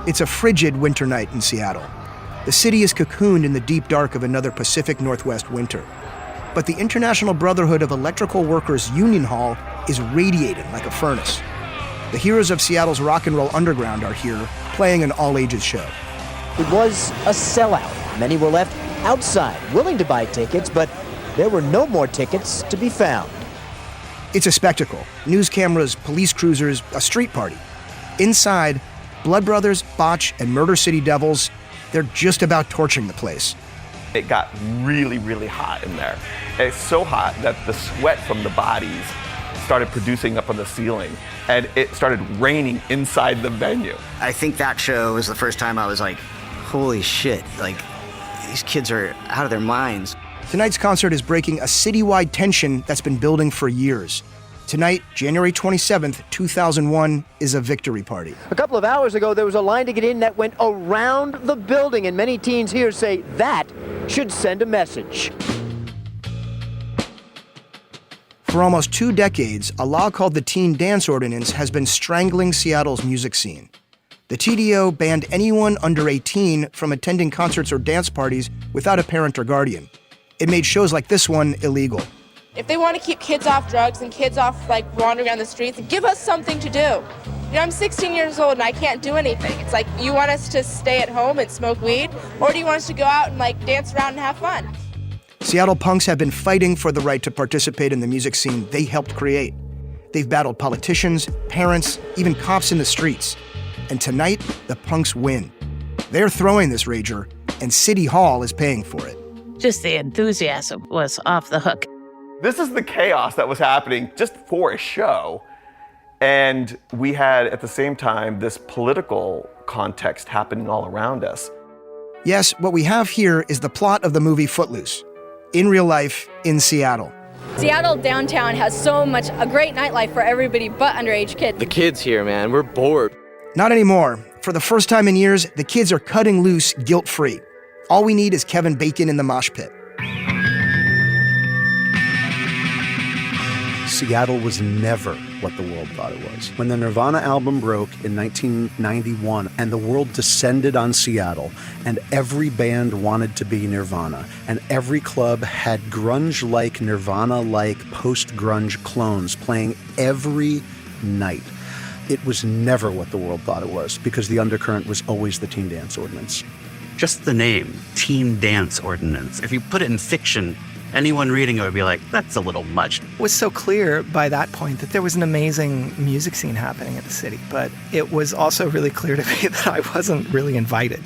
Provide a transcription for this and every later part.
It's a frigid winter night in Seattle. The city is cocooned in the deep dark of another Pacific Northwest winter. But the International Brotherhood of Electrical Workers Union Hall is radiating like a furnace. The heroes of Seattle's rock and roll underground are here, playing an all-ages show. It was a sellout. Many were left outside, willing to buy tickets, but there were no more tickets to be found. It's a spectacle. News cameras, police cruisers, a street party. Inside, Blood Brothers, Botch, and Murder City Devils, they're just about torching the place. It got really, really hot in there. It's so hot that the sweat from the bodies started producing up on the ceiling, and it started raining inside the venue. I think that show was the first time I was like, holy shit, like, these kids are out of their minds. Tonight's concert is breaking a citywide tension that's been building for years. Tonight, January 27th, 2001, is a victory party. A couple of hours ago, there was a line to get in that went around the building, and many teens here say that should send a message. For almost 2 decades, a law called the Teen Dance Ordinance has been strangling Seattle's music scene. The TDO banned anyone under 18 from attending concerts or dance parties without a parent or guardian. It made shows like this one illegal. If they want to keep kids off drugs and kids off like wandering around the streets, give us something to do. You know, I'm 16 years old and I can't do anything. It's like, you want us to stay at home and smoke weed, or do you want us to go out and like dance around and have fun? Seattle punks have been fighting for the right to participate in the music scene they helped create. They've battled politicians, parents, even cops in the streets. And tonight, the punks win. They're throwing this rager, and City Hall is paying for it. Just the enthusiasm was off the hook. This is the chaos that was happening just for a show. And we had, at the same time, this political context happening all around us. Yes, what we have here is the plot of the movie Footloose, in real life, in Seattle. Seattle downtown has a great nightlife for everybody but underage kids. The kids here, man, we're bored. Not anymore. For the first time in years, the kids are cutting loose guilt-free. All we need is Kevin Bacon in the mosh pit. Seattle was never what the world thought it was. When the Nirvana album broke in 1991 and the world descended on Seattle and every band wanted to be Nirvana and every club had grunge-like, Nirvana-like, post-grunge clones playing every night, it was never what the world thought it was because the undercurrent was always the Teen Dance Ordinance. Just the name, Teen Dance Ordinance. If you put it in fiction, anyone reading it would be like, that's a little much. It was so clear by that point that there was an amazing music scene happening in the city, but it was also really clear to me that I wasn't really invited.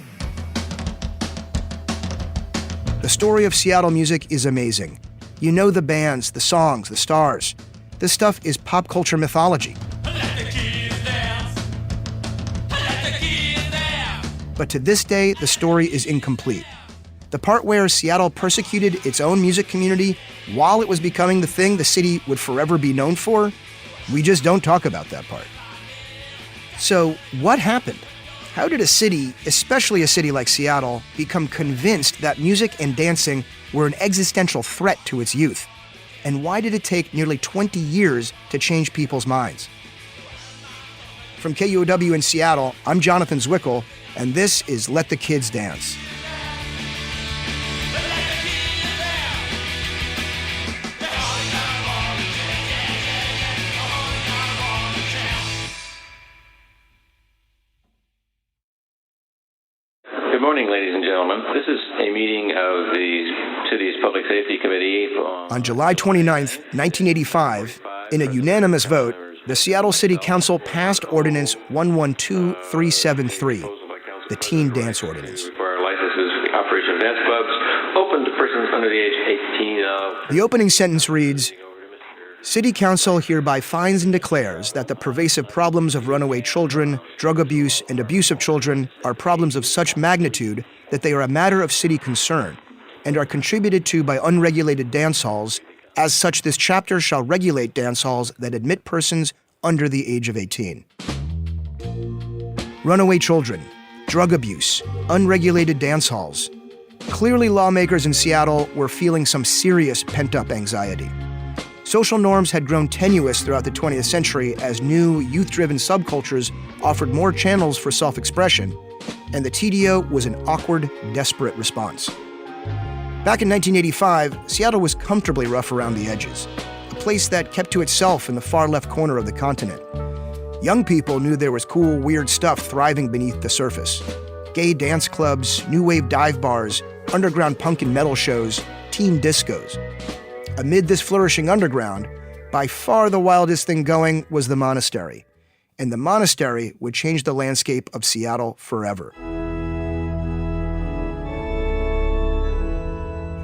The story of Seattle music is amazing. You know the bands, the songs, the stars. This stuff is pop culture mythology. But to this day, the story is incomplete. The part where Seattle persecuted its own music community while it was becoming the thing the city would forever be known for, we just don't talk about that part. So what happened? How did a city, especially a city like Seattle, become convinced that music and dancing were an existential threat to its youth? And why did it take nearly 20 years to change people's minds? From KUOW in Seattle, I'm Jonathan Zwickel, and this is Let the Kids Dance. Good morning, ladies and gentlemen. This is a meeting of the city's Public Safety Committee. On July 29th, 1985, in a unanimous vote, the Seattle City Council passed Ordinance 112373, the Teen Dance Ordinance. For licenses, the operation of dance clubs, open to persons under the age 18 of... The opening sentence reads, City Council hereby finds and declares that the pervasive problems of runaway children, drug abuse, and abuse of children are problems of such magnitude that they are a matter of city concern and are contributed to by unregulated dance halls. As such, this chapter shall regulate dance halls that admit persons under the age of 18. Runaway children, drug abuse, unregulated dance halls. Clearly, lawmakers in Seattle were feeling some serious pent-up anxiety. Social norms had grown tenuous throughout the 20th century as new, youth-driven subcultures offered more channels for self-expression, and the TDO was an awkward, desperate response. Back in 1985, Seattle was comfortably rough around the edges, a place that kept to itself in the far left corner of the continent. Young people knew there was cool, weird stuff thriving beneath the surface. Gay dance clubs, new wave dive bars, underground punk and metal shows, teen discos. Amid this flourishing underground, by far the wildest thing going was the Monastery. And the Monastery would change the landscape of Seattle forever.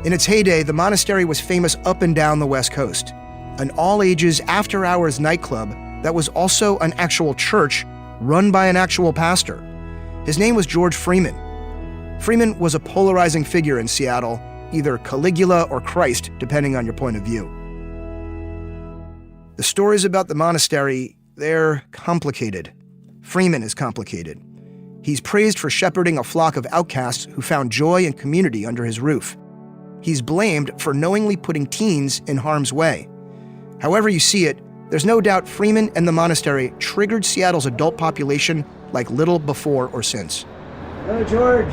In its heyday, the Monastery was famous up and down the West Coast, an all-ages, after-hours nightclub that was also an actual church run by an actual pastor. His name was George Freeman. Freeman was a polarizing figure in Seattle, either Caligula or Christ, depending on your point of view. The stories about the Monastery, they're complicated. Freeman is complicated. He's praised for shepherding a flock of outcasts who found joy and community under his roof. He's blamed for knowingly putting teens in harm's way. However you see it, there's no doubt Freeman and the Monastery triggered Seattle's adult population like little before or since. Hello, George.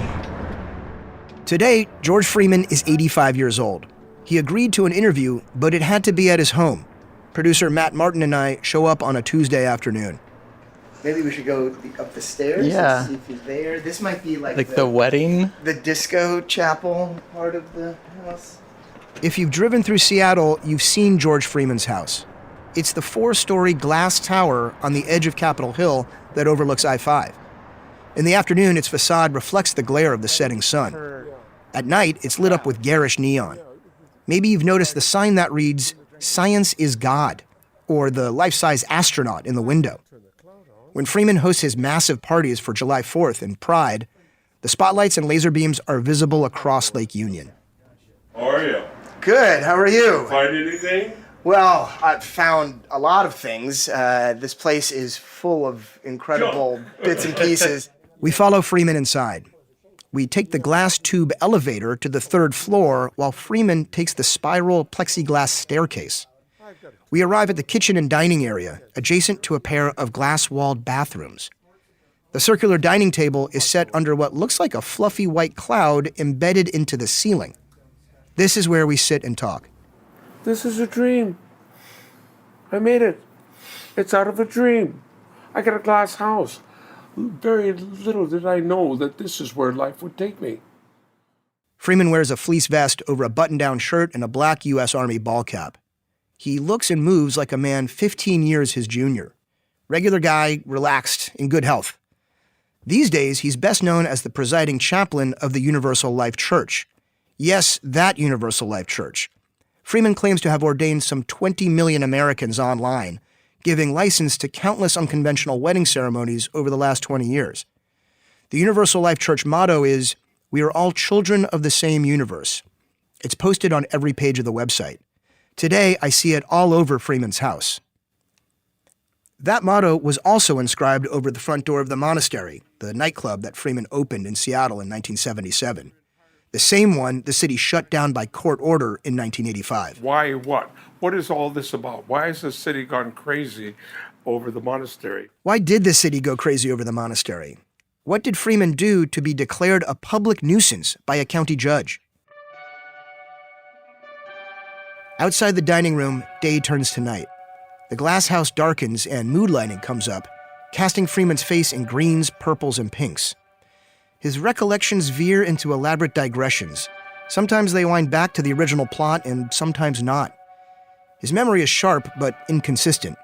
Today, George Freeman is 85 years old. He agreed to an interview, but it had to be at his home. Producer Matt Martin and I show up on a Tuesday afternoon. Maybe we should go up the stairs and see if he's there. This might be like the wedding? The disco chapel part of the house. If you've driven through Seattle, you've seen George Freeman's house. It's the 4-story glass tower on the edge of Capitol Hill that overlooks I-5. In the afternoon, its facade reflects the glare of the setting sun. At night, it's lit up with garish neon. Maybe you've noticed the sign that reads, "Science is God," or the life-size astronaut in the window. When Freeman hosts his massive parties for July 4th and Pride, the spotlights and laser beams are visible across Lake Union. How are you? Good, how are you? Find anything? Well, I've found a lot of things. This place is full of incredible bits and pieces. We follow Freeman inside. We take the glass tube elevator to the 3rd floor while Freeman takes the spiral plexiglass staircase. We arrive at the kitchen and dining area, adjacent to a pair of glass-walled bathrooms. The circular dining table is set under what looks like a fluffy white cloud embedded into the ceiling. This is where we sit and talk. This is a dream. I made it. It's out of a dream. I got a glass house. Very little did I know that this is where life would take me. Freeman wears a fleece vest over a button-down shirt and a black U.S. Army ball cap. He looks and moves like a man 15 years his junior. Regular guy, relaxed, in good health. These days, he's best known as the presiding chaplain of the Universal Life Church. Yes, that Universal Life Church. Freeman claims to have ordained some 20 million Americans online, giving license to countless unconventional wedding ceremonies over the last 20 years. The Universal Life Church motto is, "We are all children of the same universe." It's posted on every page of the website. Today, I see it all over Freeman's house. That motto was also inscribed over the front door of the Monastery, the nightclub that Freeman opened in Seattle in 1977. The same one the city shut down by court order in 1985. Why what? What is all this about? Why has the city gone crazy over the Monastery? Why did the city go crazy over the Monastery? What did Freeman do to be declared a public nuisance by a county judge? Outside the dining room, day turns to night. The glass house darkens and mood lighting comes up, casting Freeman's face in greens, purples, and pinks. His recollections veer into elaborate digressions. Sometimes they wind back to the original plot and sometimes not. His memory is sharp but inconsistent.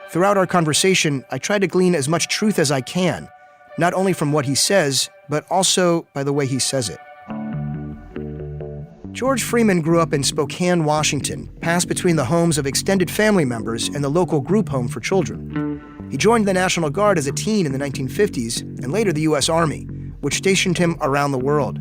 Throughout our conversation, I try to glean as much truth as I can, not only from what he says, but also by the way he says it. George Freeman grew up in Spokane, Washington, passed between the homes of extended family members and the local group home for children. He joined the National Guard as a teen in the 1950s and later the U.S. Army, which stationed him around the world.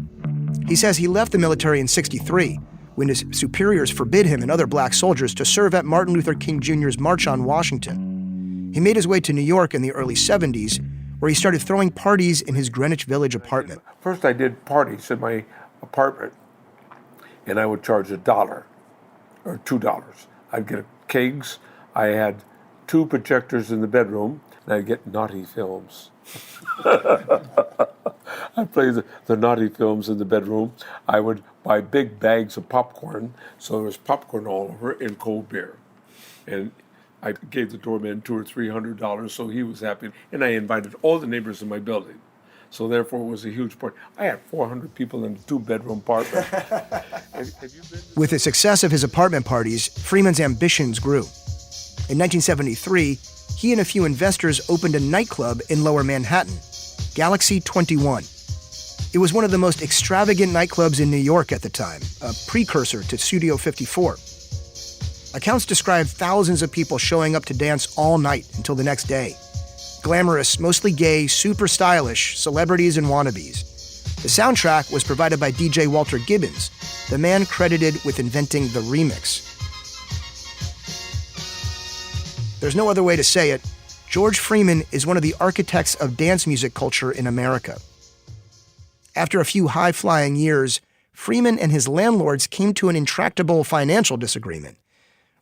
He says he left the military in '63 when his superiors forbid him and other black soldiers to serve at Martin Luther King Jr.'s March on Washington. He made his way to New York in the early '70s, where he started throwing parties in his Greenwich Village apartment. First I did parties in my apartment, and I would charge $1 or $2. I'd get a kegs. I had 2 projectors in the bedroom, and I'd get naughty films. I'd play the naughty films in the bedroom. I would buy big bags of popcorn, so there was popcorn all over, and cold beer. And I gave the doorman $200 or $300, so he was happy. And I invited all the neighbors in my building. So therefore, it was a huge party. I had 400 people in a 2-bedroom apartment. With the success of his apartment parties, Freeman's ambitions grew. In 1973, he and a few investors opened a nightclub in Lower Manhattan, Galaxy 21. It was one of the most extravagant nightclubs in New York at the time, a precursor to Studio 54. Accounts describe thousands of people showing up to dance all night until the next day. Glamorous, mostly gay, super stylish celebrities and wannabes. The soundtrack was provided by DJ Walter Gibbons, the man credited with inventing the remix. There's no other way to say it. George Freeman is one of the architects of dance music culture in America. After a few high-flying years, Freeman and his landlords came to an intractable financial disagreement.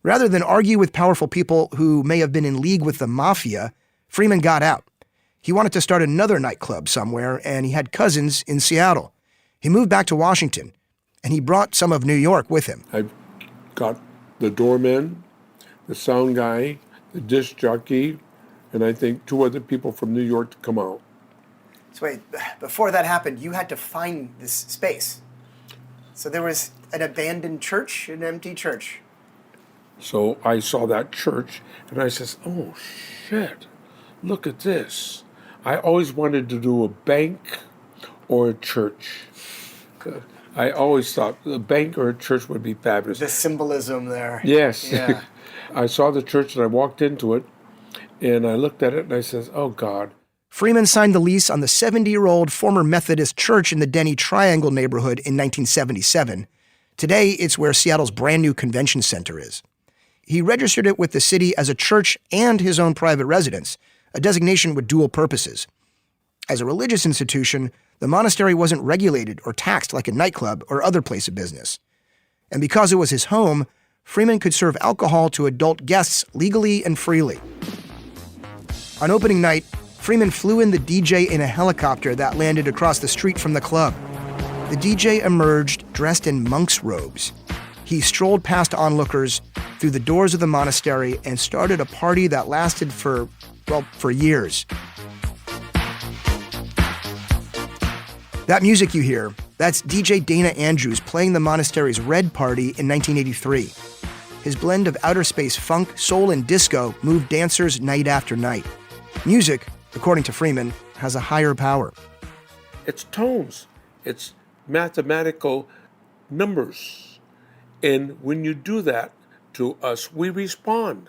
Rather than argue with powerful people who may have been in league with the mafia, Freeman got out. He wanted to start another nightclub somewhere, and he had cousins in Seattle. He moved back to Washington, and he brought some of New York with him. I got the doorman, the sound guy, the disc jockey, and I think 2 other people from New York to come out. So wait, before that happened, you had to find this space. So there was an abandoned church, an empty church. So I saw that church, and I says, oh, shit, look at this. I always wanted to do a bank or a church. I always thought a bank or a church would be fabulous. The symbolism there. Yes. Yeah. I saw the church, and I walked into it, and I looked at it, and I says, oh, God. Freeman signed the lease on the 70-year-old former Methodist church in the Denny Triangle neighborhood in 1977. Today, it's where Seattle's brand new convention center is. He registered it with the city as a church and his own private residence, a designation with dual purposes. As a religious institution, the monastery wasn't regulated or taxed like a nightclub or other place of business. And because it was his home, Freeman could serve alcohol to adult guests legally and freely. On opening night, Freeman flew in the DJ in a helicopter that landed across the street from the club. The DJ emerged dressed in monk's robes. He strolled past onlookers through the doors of the monastery and started a party that lasted for years. That music you hear, that's DJ Dana Andrews playing the monastery's Red Party in 1983. His blend of outer space funk, soul, and disco moved dancers night after night. Music, according to Freeman, has a higher power. It's tones. It's mathematical numbers. And when you do that to us, we respond.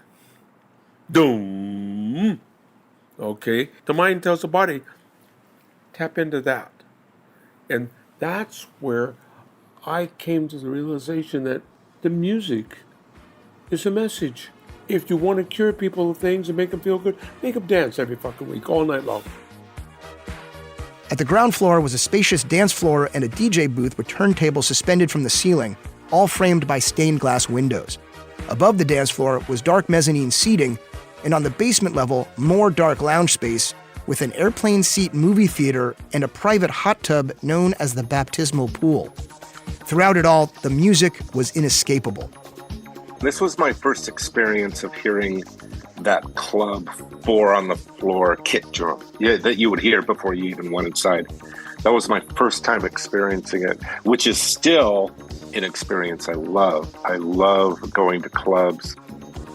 Doom. Okay? The mind tells the body, tap into that. And that's where I came to the realization that the music is a message. If you want to cure people of things and make them feel good, make them dance every fucking week, all night long. At the ground floor was a spacious dance floor and a DJ booth with turntables suspended from the ceiling, all framed by stained glass windows. Above the dance floor was dark mezzanine seating, and on the basement level, more dark lounge space with an airplane seat movie theater and a private hot tub known as the baptismal pool. Throughout it all, the music was inescapable. This was my first experience of hearing that club 4-on-the-floor kit drum that you would hear before you even went inside. That was my first time experiencing it, which is still an experience I love. I love going to clubs.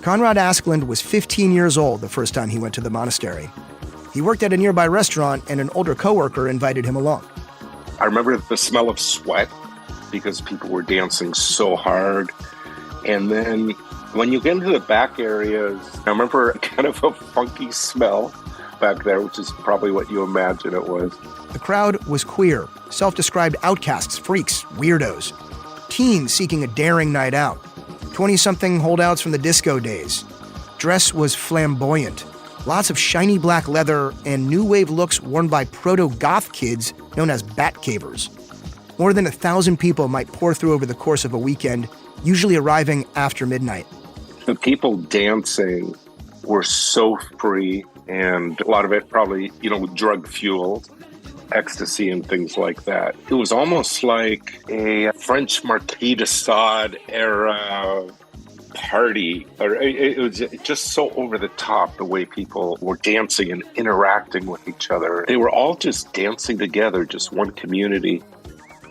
Conrad Askland was 15 years old the first time he went to the monastery. He worked at a nearby restaurant, and an older coworker invited him along. I remember the smell of sweat because people were dancing so hard. And then when you get into the back areas, I remember kind of a funky smell back there, which is probably what you imagine it was. The crowd was queer, self-described outcasts, freaks, weirdos. Teens seeking a daring night out. 20-something holdouts from the disco days. Dress was flamboyant. Lots of shiny black leather and new wave looks worn by proto-goth kids known as bat-cavers. More than 1,000 people might pour through over the course of a weekend, usually arriving after midnight. The people dancing were so free, and a lot of it probably, drug fueled, ecstasy and things like that. It was almost like a French Marquis de Sade era party. It was just so over the top, the way people were dancing and interacting with each other. They were all just dancing together, just one community.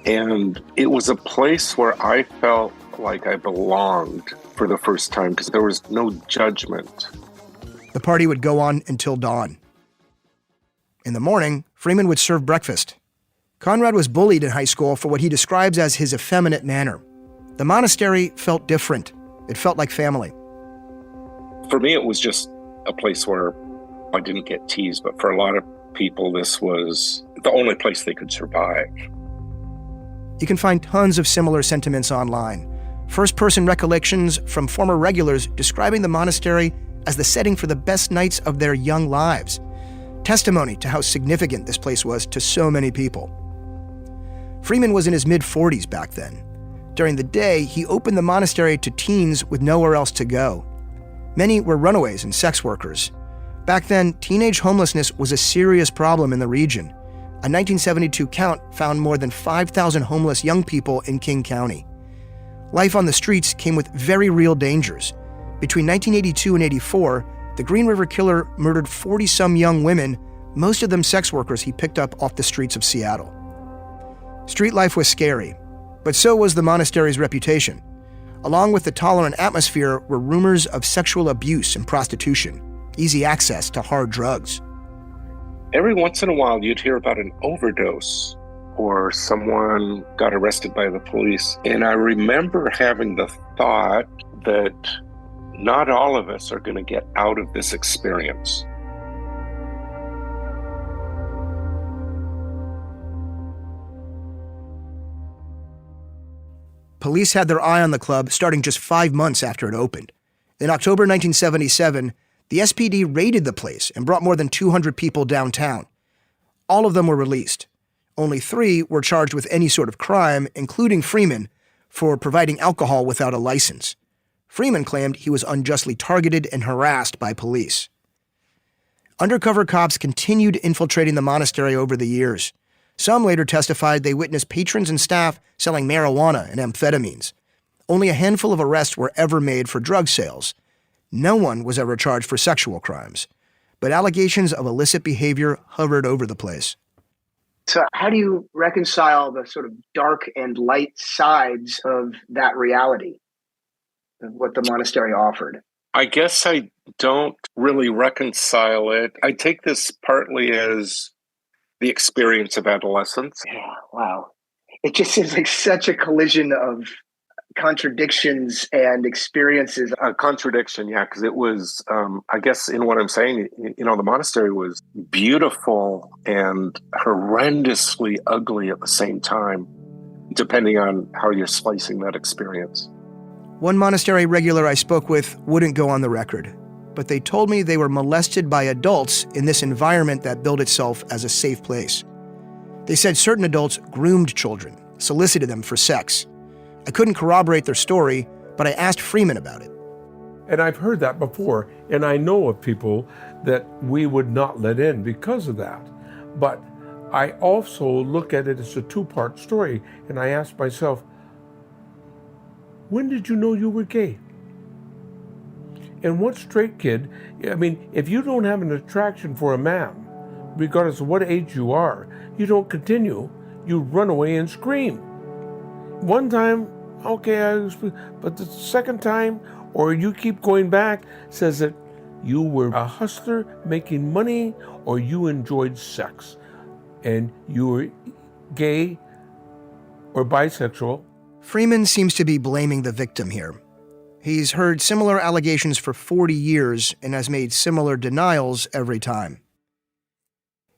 And it was a place where I felt like I belonged for the first time because there was no judgment. The party would go on until dawn. In the morning, Freeman would serve breakfast. Conrad was bullied in high school for what he describes as his effeminate manner. The monastery felt different. It felt like family. For me, it was just a place where I didn't get teased, but for a lot of people, this was the only place they could survive. You can find tons of similar sentiments online. First-person recollections from former regulars describing the monastery as the setting for the best nights of their young lives. Testimony to how significant this place was to so many people. Freeman was in his mid-40s back then. During the day, he opened the monastery to teens with nowhere else to go. Many were runaways and sex workers. Back then, teenage homelessness was a serious problem in the region. A 1972 count found more than 5,000 homeless young people in King County. Life on the streets came with very real dangers. Between 1982 and 84, the Green River Killer murdered 40-some young women, most of them sex workers he picked up off the streets of Seattle. Street life was scary, but so was the monastery's reputation. Along with the tolerant atmosphere were rumors of sexual abuse and prostitution, easy access to hard drugs. Every once in a while, you'd hear about an overdose or someone got arrested by the police. And I remember having the thought that not all of us are going to get out of this experience. Police had their eye on the club starting just 5 months after it opened. In October 1977, the SPD raided the place and brought more than 200 people downtown. All of them were released. Only 3 were charged with any sort of crime, including Freeman, for providing alcohol without a license. Freeman claimed he was unjustly targeted and harassed by police. Undercover cops continued infiltrating the monastery over the years. Some later testified they witnessed patrons and staff selling marijuana and amphetamines. Only a handful of arrests were ever made for drug sales. No one was ever charged for sexual crimes, but allegations of illicit behavior hovered over the place. So how do you reconcile the sort of dark and light sides of that reality, of what the monastery offered? I guess I don't really reconcile it. I take this partly as the experience of adolescence. Yeah, wow. It just seems like such a collision of contradictions and experiences. A contradiction, yeah, because it was, I guess in what I'm saying, the monastery was beautiful and horrendously ugly at the same time, depending on how you're slicing that experience. One monastery regular I spoke with wouldn't go on the record, but they told me they were molested by adults in this environment that billed itself as a safe place. They said certain adults groomed children, solicited them for sex. I couldn't corroborate their story, but I asked Freeman about it. And I've heard that before, and I know of people that we would not let in because of that. But I also look at it as a 2-part story, and I ask myself, when did you know you were gay? And what straight kid, if you don't have an attraction for a man, regardless of what age you are, you don't continue, you run away and scream. One time, okay, but the second time, or you keep going back, says that you were a hustler making money or you enjoyed sex and you were gay or bisexual. Freeman seems to be blaming the victim here. He's heard similar allegations for 40 years and has made similar denials every time.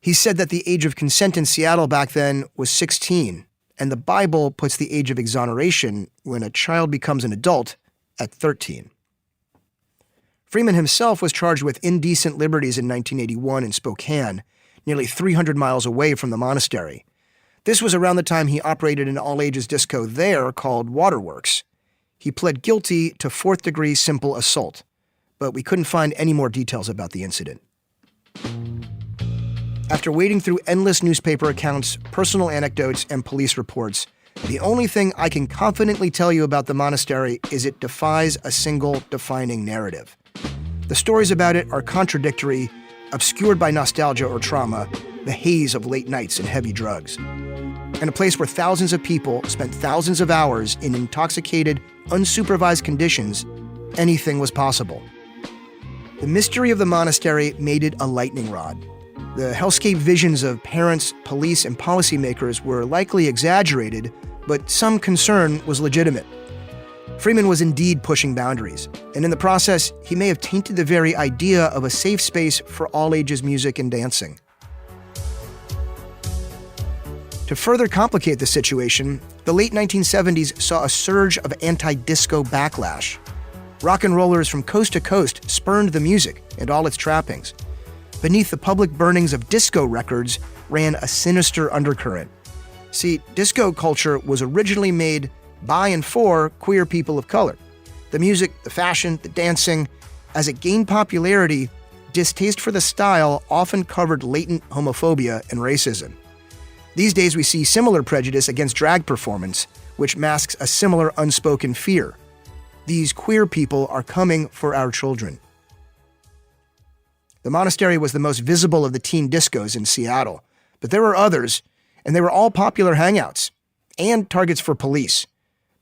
He said that the age of consent in Seattle back then was 16, and the Bible puts the age of exoneration when a child becomes an adult at 13. Freeman himself was charged with indecent liberties in 1981 in Spokane, nearly 300 miles away from the monastery. This was around the time he operated an all-ages disco there called Waterworks. He pled guilty to 4th-degree simple assault, but we couldn't find any more details about the incident. After wading through endless newspaper accounts, personal anecdotes, and police reports, the only thing I can confidently tell you about the monastery is it defies a single defining narrative. The stories about it are contradictory, obscured by nostalgia or trauma, the haze of late nights and heavy drugs. And a place where thousands of people spent thousands of hours in intoxicated, unsupervised conditions, anything was possible. The mystery of the monastery made it a lightning rod. The hellscape visions of parents, police, and policymakers were likely exaggerated, but some concern was legitimate. Freeman was indeed pushing boundaries, and in the process, he may have tainted the very idea of a safe space for all ages music and dancing. To further complicate the situation, the late 1970s saw a surge of anti-disco backlash. Rock and rollers from coast to coast spurned the music and all its trappings. Beneath the public burnings of disco records ran a sinister undercurrent. See, disco culture was originally made by and for queer people of color. The music, the fashion, the dancing, as it gained popularity, distaste for the style often covered latent homophobia and racism. These days we see similar prejudice against drag performance, which masks a similar unspoken fear. These queer people are coming for our children. The monastery was the most visible of the teen discos in Seattle, but there were others, and they were all popular hangouts and targets for police.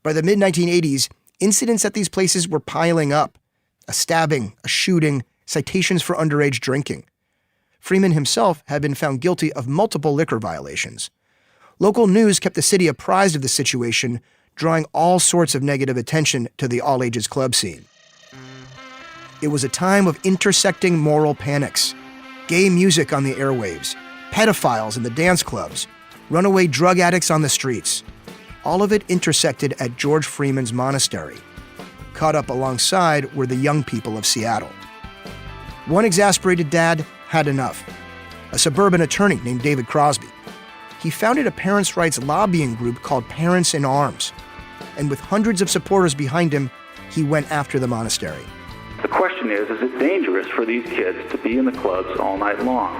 By the mid-1980s, incidents at these places were piling up. A stabbing, a shooting, citations for underage drinking. Freeman himself had been found guilty of multiple liquor violations. Local news kept the city apprised of the situation, drawing all sorts of negative attention to the all-ages club scene. It was a time of intersecting moral panics. Gay music on the airwaves, pedophiles in the dance clubs, runaway drug addicts on the streets. All of it intersected at George Freeman's monastery. Caught up alongside were the young people of Seattle. One exasperated dad had enough. A suburban attorney named David Crosby. He founded a parents' rights lobbying group called Parents in Arms. And with hundreds of supporters behind him, he went after the monastery. The question is it dangerous for these kids to be in the clubs all night long?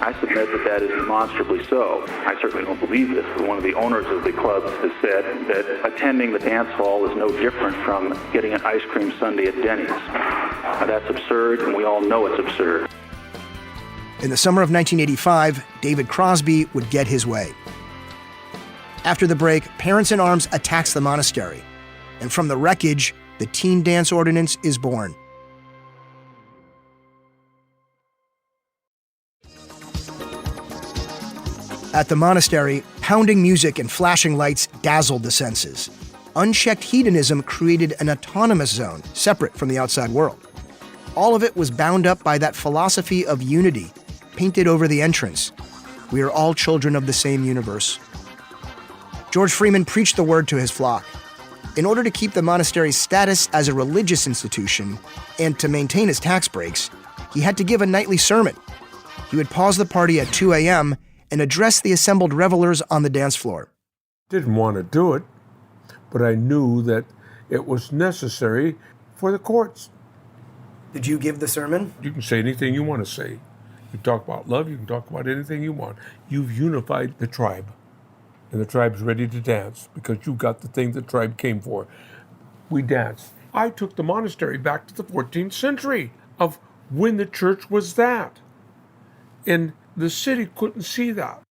I submit that that is demonstrably so. I certainly don't believe this, but one of the owners of the clubs has said that attending the dance hall is no different from getting an ice cream sundae at Denny's. Now, that's absurd, and we all know it's absurd. In the summer of 1985, David Crosby would get his way. After the break, Parents in Arms attacks the monastery, and from the wreckage, the Teen Dance Ordinance is born. At the monastery, pounding music and flashing lights dazzled the senses. Unchecked hedonism created an autonomous zone, separate from the outside world. All of it was bound up by that philosophy of unity, painted over the entrance. We are all children of the same universe. George Freeman preached the word to his flock. In order to keep the monastery's status as a religious institution and to maintain his tax breaks, he had to give a nightly sermon. He would pause the party at 2 a.m. and address the assembled revelers on the dance floor. Didn't want to do it, but I knew that it was necessary for the courts. Did you give the sermon? You can say anything you want to say. You can talk about love, you can talk about anything you want. You've unified the tribe. And the tribe's ready to dance because you got the thing the tribe came for. We danced. I took the monastery back to the 14th century of when the church was that. And the city couldn't see that.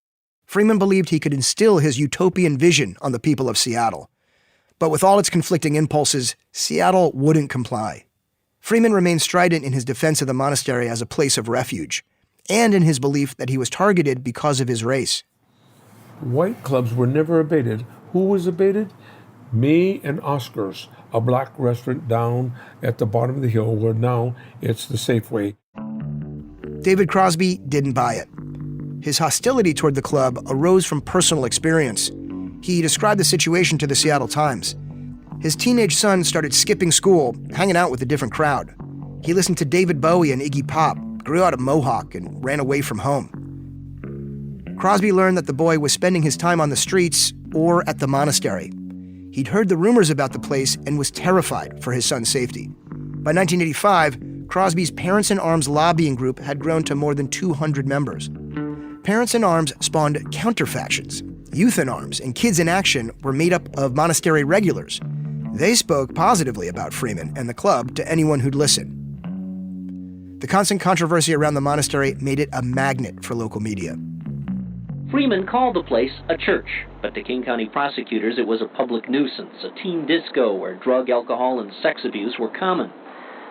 Freeman believed he could instill his utopian vision on the people of Seattle. But with all its conflicting impulses, Seattle wouldn't comply. Freeman remained strident in his defense of the monastery as a place of refuge, and in his belief that he was targeted because of his race. White clubs were never abated. Who was abated? Me and Oscar's, a black restaurant down at the bottom of the hill where now it's the Safeway. David Crosby didn't buy it. His hostility toward the club arose from personal experience. He described the situation to the Seattle Times. His teenage son started skipping school, hanging out with a different crowd. He listened to David Bowie and Iggy Pop, grew out a mohawk, and ran away from home. Crosby learned that the boy was spending his time on the streets or at the monastery. He'd heard the rumors about the place and was terrified for his son's safety. By 1985, Crosby's Parents in Arms lobbying group had grown to more than 200 members. Parents in Arms spawned counterfactions. Youth in Arms and Kids in Action were made up of Monastery regulars. They spoke positively about Freeman and the club to anyone who'd listen. The constant controversy around the monastery made it a magnet for local media. Freeman called the place a church, but to King County prosecutors it was a public nuisance, a teen disco where drug, alcohol, and sex abuse were common.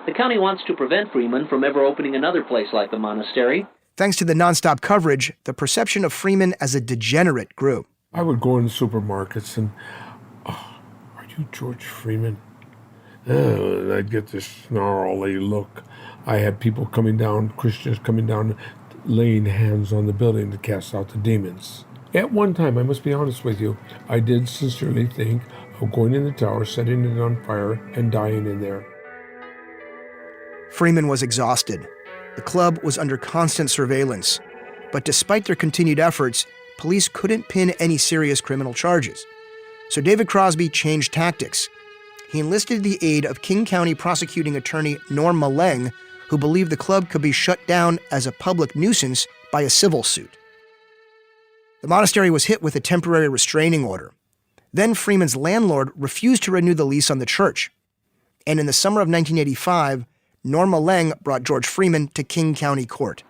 The county wants to prevent Freeman from ever opening another place like the monastery. Thanks to the nonstop coverage, the perception of Freeman as a degenerate grew. I would go in supermarkets and, are you George Freeman? And I'd get this snarly look. I had people coming down, Christians coming down, laying hands on the building to cast out the demons. At one time, I must be honest with you, I did sincerely think of going in the tower, setting it on fire, and dying in there. Freeman was exhausted. The club was under constant surveillance. But despite their continued efforts, police couldn't pin any serious criminal charges. So David Crosby changed tactics. He enlisted the aid of King County prosecuting attorney Norm Maleng, who believed the club could be shut down as a public nuisance by a civil suit. The monastery was hit with a temporary restraining order. Then Freeman's landlord refused to renew the lease on the church. And in the summer of 1985, Norm Maleng brought George Freeman to King County Court.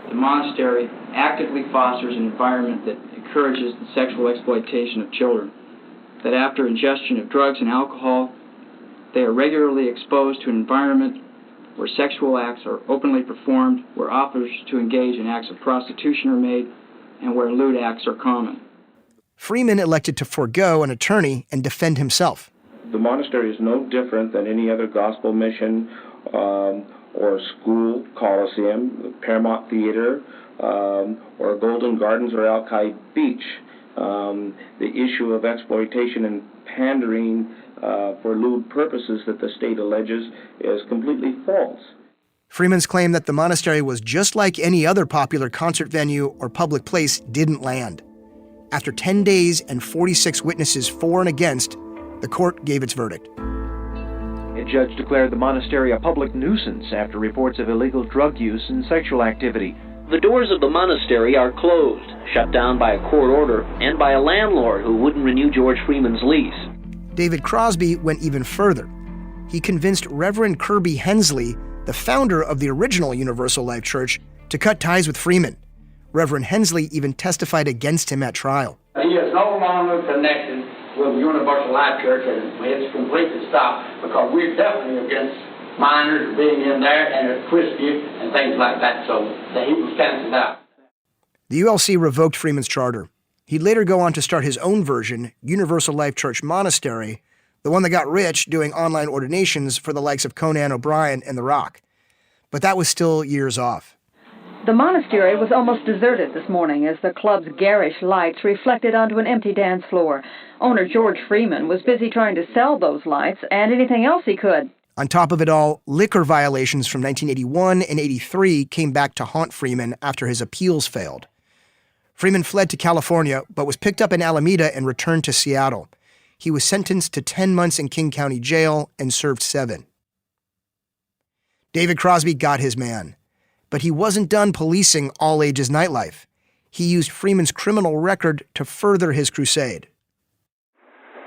The monastery actively fosters an environment that encourages the sexual exploitation of children, that after ingestion of drugs and alcohol, they are regularly exposed to an environment where sexual acts are openly performed, where offers to engage in acts of prostitution are made, and where lewd acts are common. Freeman elected to forego an attorney and defend himself. The monastery is no different than any other gospel mission or school, Coliseum, Paramount Theater, or Golden Gardens or Alki Beach. The issue of exploitation and pandering for lewd purposes that the state alleges is completely false. Freeman's claim that the monastery was just like any other popular concert venue or public place didn't land. After 10 days and 46 witnesses for and against, the court gave its verdict. A judge declared the monastery a public nuisance after reports of illegal drug use and sexual activity. The doors of the monastery are closed, shut down by a court order, and by a landlord who wouldn't renew George Freeman's lease. David Crosby went even further. He convinced Reverend Kirby Hensley, the founder of the original Universal Life Church, to cut ties with Freeman. Reverend Hensley even testified against him at trial. He is no longer connected with the Universal Life Church, and it's completely stopped because we're definitely against minors being in there and whiskey and things like that, so he was canceled out. The ULC revoked Freeman's charter. He'd later go on to start his own version, Universal Life Church Monastery, the one that got rich doing online ordinations for the likes of Conan O'Brien and The Rock. But that was still years off. The monastery was almost deserted this morning as the club's garish lights reflected onto an empty dance floor. Owner George Freeman was busy trying to sell those lights and anything else he could. On top of it all, liquor violations from 1981 and 83 came back to haunt Freeman after his appeals failed. Freeman fled to California, but was picked up in Alameda and returned to Seattle. He was sentenced to 10 months in King County Jail and served 7. David Crosby got his man, but he wasn't done policing all-ages nightlife. He used Freeman's criminal record to further his crusade.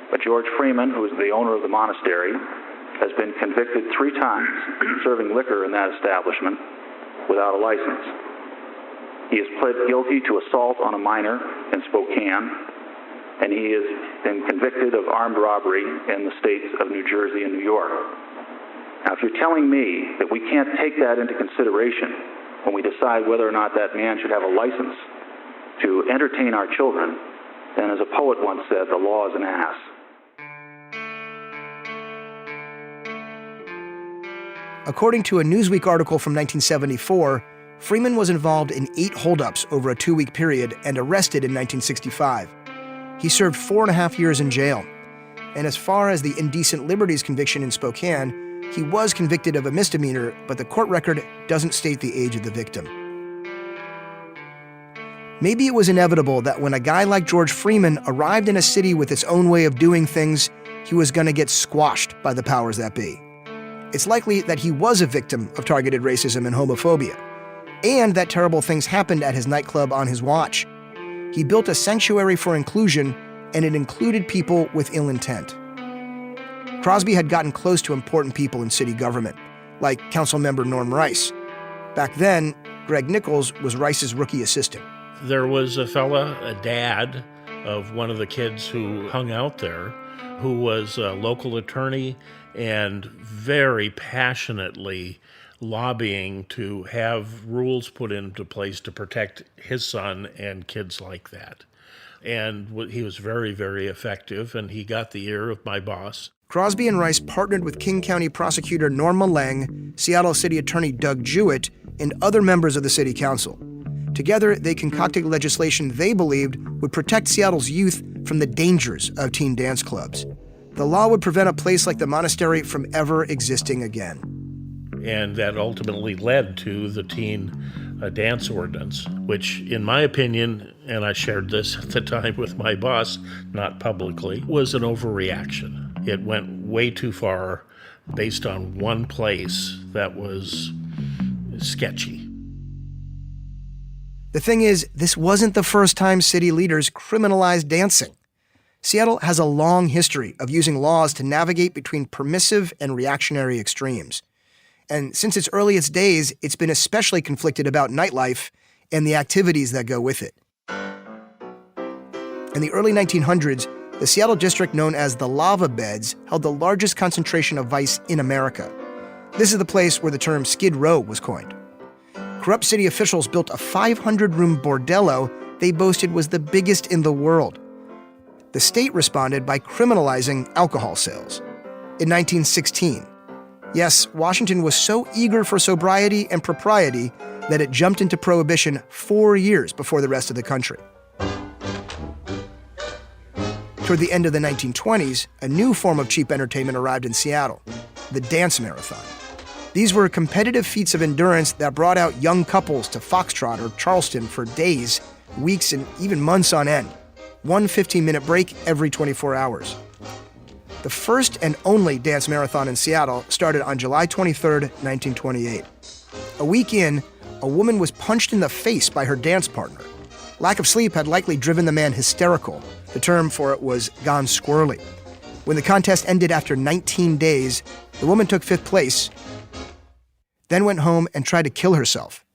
But George Freeman, who is the owner of the monastery, has been convicted 3 times serving liquor in that establishment without a license. He has pled guilty to assault on a minor in Spokane, and he has been convicted of armed robbery in the states of New Jersey and New York. Now, if you're telling me that we can't take that into consideration when we decide whether or not that man should have a license to entertain our children, then as a poet once said, the law is an ass. According to a Newsweek article from 1974, Freeman was involved in 8 holdups over a 2-week period and arrested in 1965. He served 4.5 years in jail. And as far as the indecent liberties conviction in Spokane, he was convicted of a misdemeanor, but the court record doesn't state the age of the victim. Maybe it was inevitable that when a guy like George Freeman arrived in a city with its own way of doing things, he was going to get squashed by the powers that be. It's likely that he was a victim of targeted racism and homophobia, and that terrible things happened at his nightclub on his watch. He built a sanctuary for inclusion, and it included people with ill intent. Crosby had gotten close to important people in city government, like Councilmember Norm Rice. Back then, Greg Nichols was Rice's rookie assistant. There was a dad of one of the kids who hung out there, who was a local attorney and very passionately lobbying to have rules put into place to protect his son and kids like that. And he was very, very effective, and he got the ear of my boss. Crosby and Rice partnered with King County Prosecutor Norma Lang, Seattle City Attorney Doug Jewett, and other members of the city council. Together, they concocted legislation they believed would protect Seattle's youth from the dangers of teen dance clubs. The law would prevent a place like the Monastery from ever existing again. And that ultimately led to the teen dance ordinance, which, in my opinion, and I shared this at the time with my boss, not publicly, was an overreaction. It went way too far based on one place that was sketchy. The thing is, this wasn't the first time city leaders criminalized dancing. Seattle has a long history of using laws to navigate between permissive and reactionary extremes. And since its earliest days, it's been especially conflicted about nightlife and the activities that go with it. In the early 1900s, the Seattle district known as the Lava Beds held the largest concentration of vice in America. This is the place where the term Skid Row was coined. Corrupt city officials built a 500-room bordello they boasted was the biggest in the world. The state responded by criminalizing alcohol sales. In 1916, yes, Washington was so eager for sobriety and propriety that it jumped into prohibition 4 years before the rest of the country. Toward the end of the 1920s, a new form of cheap entertainment arrived in Seattle, the dance marathon. These were competitive feats of endurance that brought out young couples to Foxtrot or Charleston for days, weeks, and even months on end. One 15-minute break every 24 hours. The first and only dance marathon in Seattle started on July 23, 1928. A week in, a woman was punched in the face by her dance partner. Lack of sleep had likely driven the man hysterical. The term for it was gone squirrely. When the contest ended after 19 days, the woman took 5th place, then went home and tried to kill herself.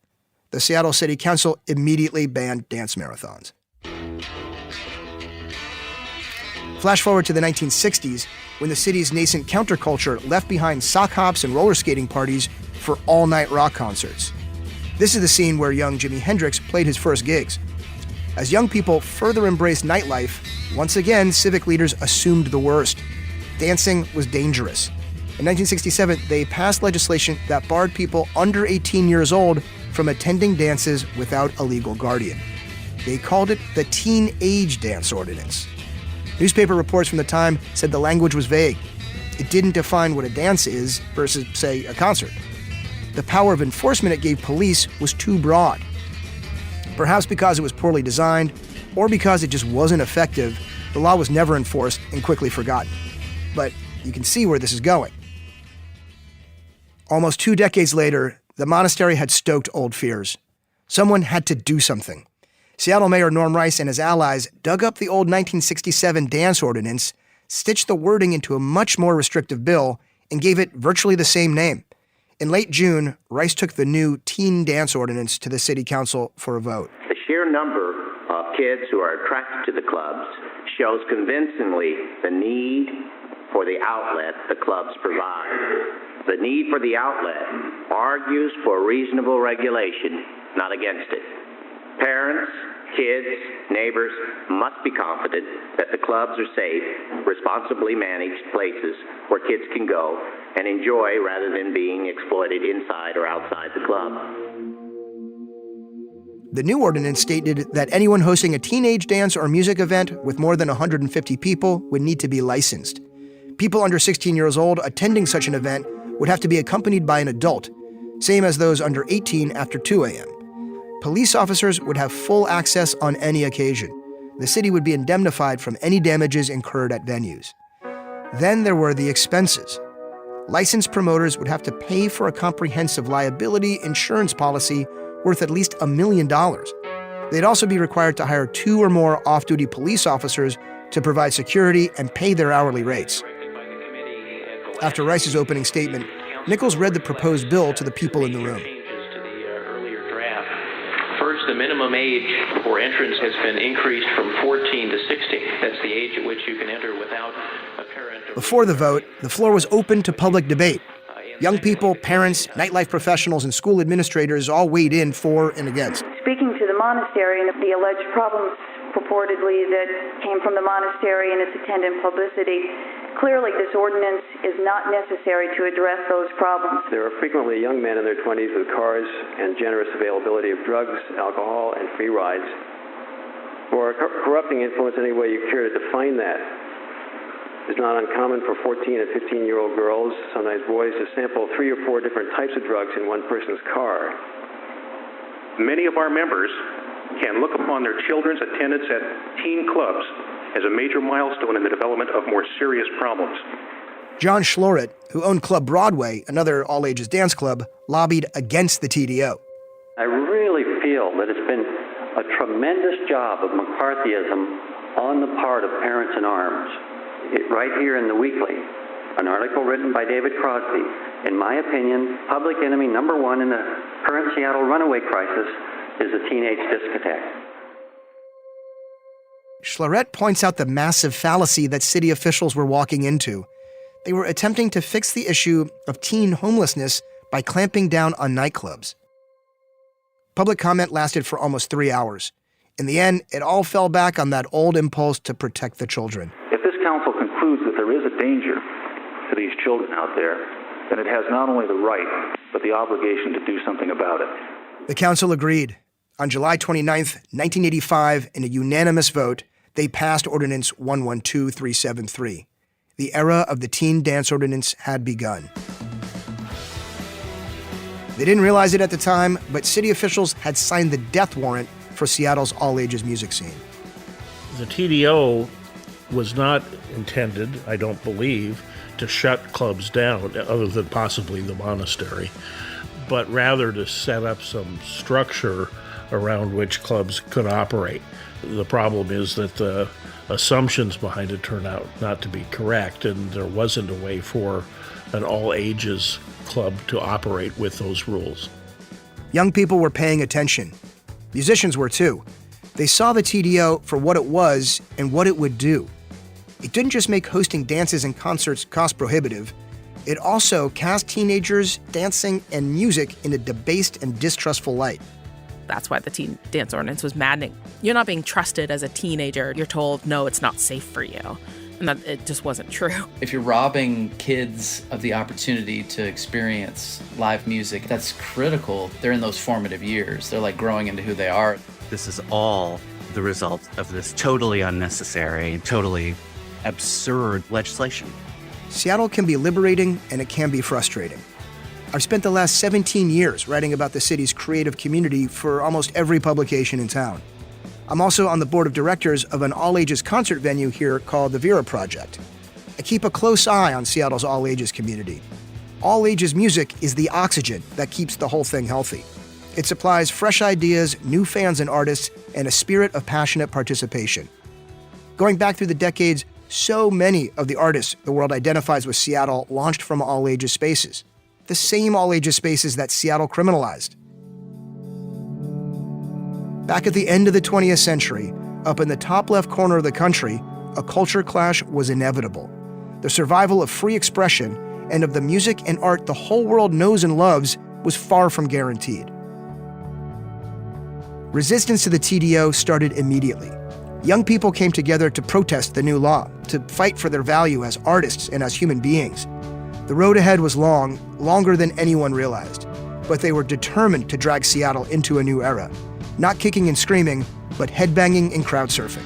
The Seattle City Council immediately banned dance marathons. Flash forward to the 1960s, when the city's nascent counterculture left behind sock hops and roller skating parties for all-night rock concerts. This is the scene where young Jimi Hendrix played his first gigs. As young people further embraced nightlife, once again, civic leaders assumed the worst. Dancing was dangerous. In 1967, they passed legislation that barred people under 18 years old from attending dances without a legal guardian. They called it the Teenage Dance Ordinance. Newspaper reports from the time said the language was vague. It didn't define what a dance is versus, say, a concert. The power of enforcement it gave police was too broad. Perhaps because it was poorly designed, or because it just wasn't effective, the law was never enforced and quickly forgotten. But you can see where this is going. Almost 2 decades later, the Monastery had stoked old fears. Someone had to do something. Seattle Mayor Norm Rice and his allies dug up the old 1967 dance ordinance, stitched the wording into a much more restrictive bill, and gave it virtually the same name. In late June, Rice took the new teen dance ordinance to the city council for a vote. The sheer number of kids who are attracted to the clubs shows convincingly the need for the outlet the clubs provide. The need for the outlet argues for reasonable regulation, not against it. Parents, kids, neighbors must be confident that the clubs are safe, responsibly managed places where kids can go and enjoy rather than being exploited inside or outside the club. The new ordinance stated that anyone hosting a teenage dance or music event with more than 150 people would need to be licensed. People under 16 years old attending such an event would have to be accompanied by an adult, same as those under 18 after 2 a.m. Police officers would have full access on any occasion. The city would be indemnified from any damages incurred at venues. Then there were the expenses. Licensed promoters would have to pay for a comprehensive liability insurance policy worth at least $1 million. They'd also be required to hire 2 or more off-duty police officers to provide security and pay their hourly rates. After Rice's opening statement, Nichols read the proposed bill to the people in the room. First, the minimum age for entrance has been increased from 14 to 16. That's the age at which you can enter without a parent. Before the vote, the floor was open to public debate. Young people, parents, nightlife professionals, and school administrators all weighed in for and against. Speaking to the monastery and the alleged problems purportedly that came from the monastery and its attendant publicity, clearly this ordinance is not necessary to address those problems. There are frequently young men in their 20s with cars and generous availability of drugs, alcohol, and free rides, who are corrupting influence any way you care to define that. It's not uncommon for 14 and 15-year-old girls, sometimes boys, to sample 3 or 4 different types of drugs in one person's car. Many of our members can look upon their children's attendance at teen clubs as a major milestone in the development of more serious problems. John Schloret, who owned Club Broadway, another all-ages dance club, lobbied against the TDO. I really feel that it's been a tremendous job of McCarthyism on the part of Parents in Arms. Right here in the Weekly, an article written by David Crosby. In my opinion, public enemy number 1 in the current Seattle runaway crisis is a teenage discotheque. Schloret points out the massive fallacy that city officials were walking into. They were attempting to fix the issue of teen homelessness by clamping down on nightclubs. Public comment lasted for almost 3 hours. In the end, it all fell back on that old impulse to protect the children. If this council concludes that there is a danger to these children out there, then it has not only the right, but the obligation to do something about it. The council agreed. On July 29, 1985, in a unanimous vote, they passed Ordinance 112373. The era of the teen dance ordinance had begun. They didn't realize it at the time, but city officials had signed the death warrant for Seattle's all-ages music scene. The TDO was not intended, I don't believe, to shut clubs down, other than possibly the Monastery, but rather to set up some structure around which clubs could operate. The problem is that the assumptions behind it turned out not to be correct, and there wasn't a way for an all-ages club to operate with those rules. Young people were paying attention. Musicians were too. They saw the TDO for what it was and what it would do. It didn't just make hosting dances and concerts cost prohibitive. It also cast teenagers, dancing, and music in a debased and distrustful light. That's why the teen dance ordinance was maddening. You're not being trusted as a teenager. You're told, no, it's not safe for you. And that it just wasn't true. If you're robbing kids of the opportunity to experience live music, that's critical. They're in those formative years. They're like growing into who they are. This is all the result of this totally unnecessary, totally absurd legislation. Seattle can be liberating and it can be frustrating. I've spent the last 17 years writing about the city's creative community for almost every publication in town. I'm also on the board of directors of an all-ages concert venue here called the Vera Project. I keep a close eye on Seattle's all-ages community. All-ages music is the oxygen that keeps the whole thing healthy. It supplies fresh ideas, new fans and artists, and a spirit of passionate participation. Going back through the decades, so many of the artists the world identifies with Seattle launched from all-ages spaces. The same all-ages spaces that Seattle criminalized. Back at the end of the 20th century, up in the top left corner of the country, a culture clash was inevitable. The survival of free expression and of the music and art the whole world knows and loves was far from guaranteed. Resistance to the TDO started immediately. Young people came together to protest the new law, to fight for their value as artists and as human beings. The road ahead was long, longer than anyone realized, but they were determined to drag Seattle into a new era. Not kicking and screaming, but headbanging and crowd surfing.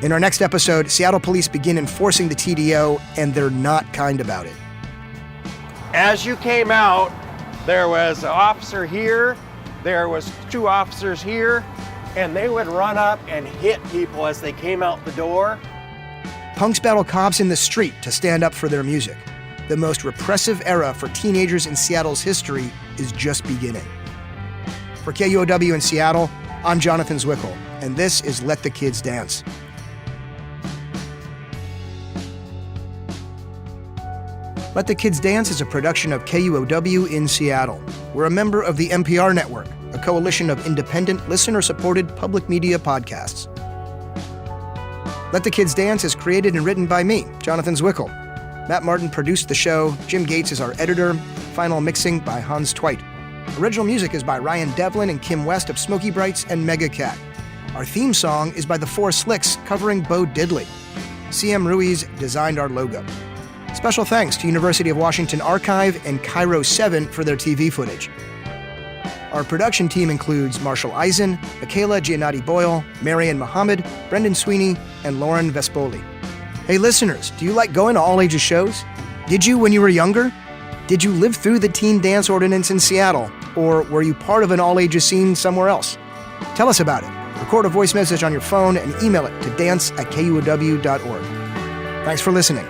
In our next episode, Seattle police begin enforcing the TDO, and they're not kind about it. As you came out, there was an officer here, there was 2 officers here, and they would run up and hit people as they came out the door. Punks battle cops in the street to stand up for their music. The most repressive era for teenagers in Seattle's history is just beginning. For KUOW in Seattle, I'm Jonathan Zwickel, and this is Let the Kids Dance. Let the Kids Dance is a production of KUOW in Seattle. We're a member of the NPR Network, a coalition of independent, listener-supported public media podcasts. Let the Kids Dance is created and written by me, Jonathan Zwickel. Matt Martin produced the show. Jim Gates is our editor. Final mixing by Hans Tweit. Original music is by Ryan Devlin and Kim West of Smoky Brights and Mega Cat. Our theme song is by the Four Slicks covering Bo Diddley. CM Ruiz designed our logo. Special thanks to University of Washington Archive and Cairo 7 for their TV footage. Our production team includes Marshall Eisen, Michaela Giannotti-Boyle, Marian Muhammad, Brendan Sweeney, and Lauren Vespoli. Hey listeners, do you like going to all-ages shows? Did you when you were younger? Did you live through the Teen Dance Ordinance in Seattle? Or were you part of an all-ages scene somewhere else? Tell us about it. Record a voice message on your phone and email it to dance@kuow.org. Thanks for listening.